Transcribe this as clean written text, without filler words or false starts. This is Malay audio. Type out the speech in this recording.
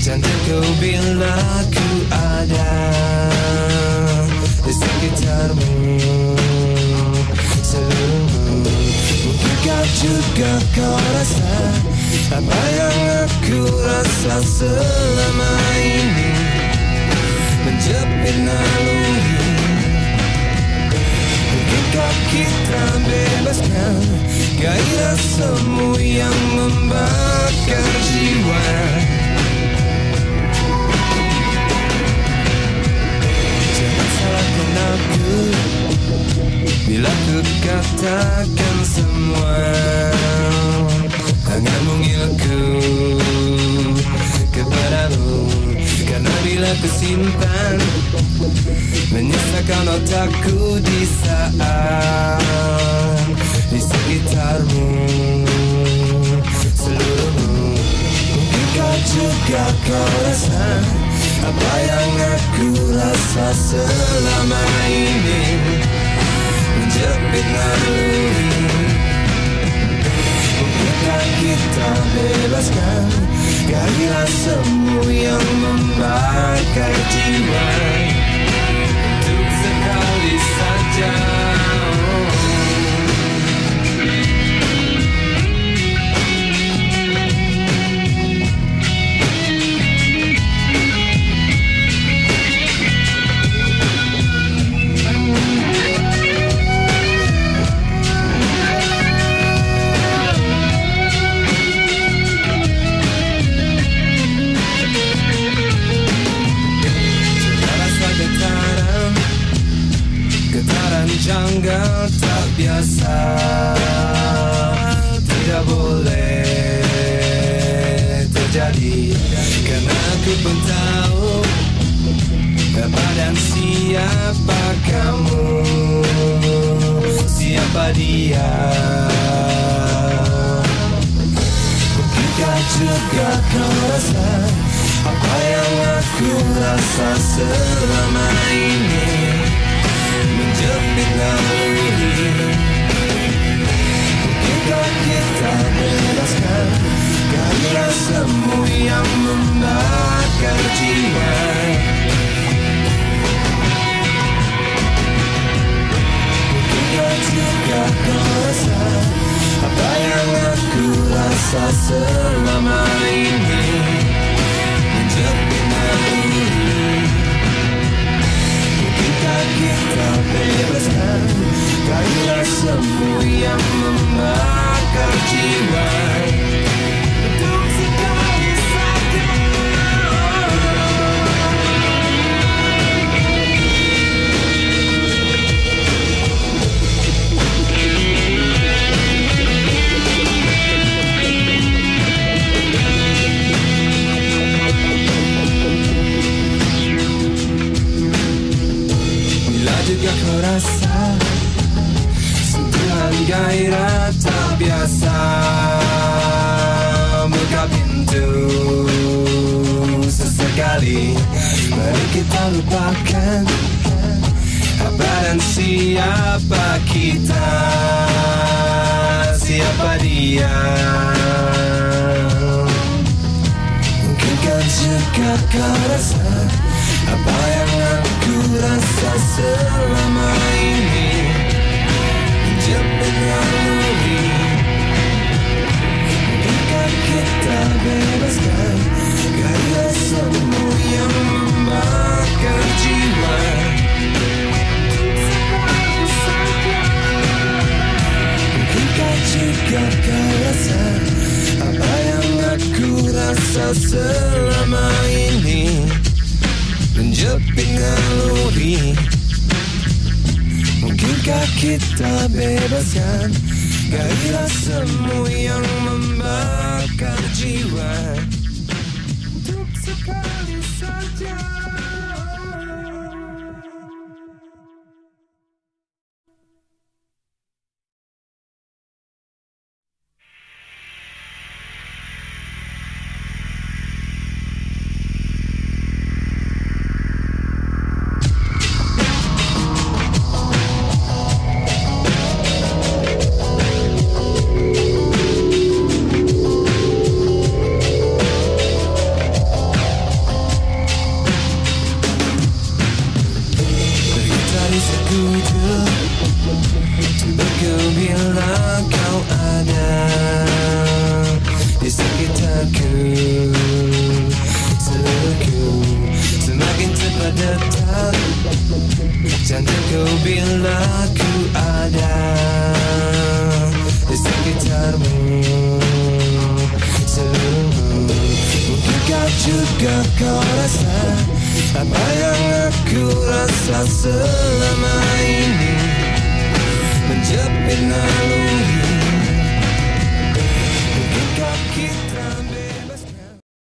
Cantikku bila ku ada di sekitarmu seluruhmu. Mungkinkah juga kau rasa apa yang aku rasa selama ini, menjepit naluri. Mungkinkah kita bebaskan gairah semu yang membakar jiwa. Jangan salahkan aku bila ku katakan semua hanya mungilku kepadamu. Karena bila ku simpan menyisakan otakku di saat di sekitarmu seluruhmu. Mungkinkah juga kau rasa apa yang aku rasa selama ini, menjepit naluri. Mungkinkah kita bebaskan gairah semu yang membakar jiwa untuk sekali saja. Janggal tak biasa, tidak boleh terjadi. Karena aku pun tahu apa dan siapa kamu, siapa dia. Mungkinkah juga kau rasa apa yang aku rasa selama ini, menjepit naluri. Mungkinkah kita bebaskan gairah semu yang membakar jiwa. Mungkinkah juga kau rasa apa yang aku rasa selama ini, menjepit naluri. Mungkinkah kita bebaskan gairah semu yang membakar jiwa untuk sekali saja. Juga kau rasa sentuhan gairah tak biasa, buka pintu sesekali. Mari kita lupakan apa dan siapa kita, siapa dia. Mungkinkah juga kau rasa apa yang aku rasa selama ini, menjepit naluri. Mungkinkah kita bebaskan gairah semu yang membakar jiwa. Mungkinkah juga kau rasa apa yang aku rasa selama ini, menjepit naluri. Mungkinkah kita bebaskan gairah semu yang membakar jiwa untuk sekali saja. sekutu untukku bila kau ada di sekitarku. Seluruhku semakin cepat datang jantungku bila ku ada di sekitarmu. Seluruhmu mungkinkah juga kau rasa apa yang aku rasa selama ini, menjepit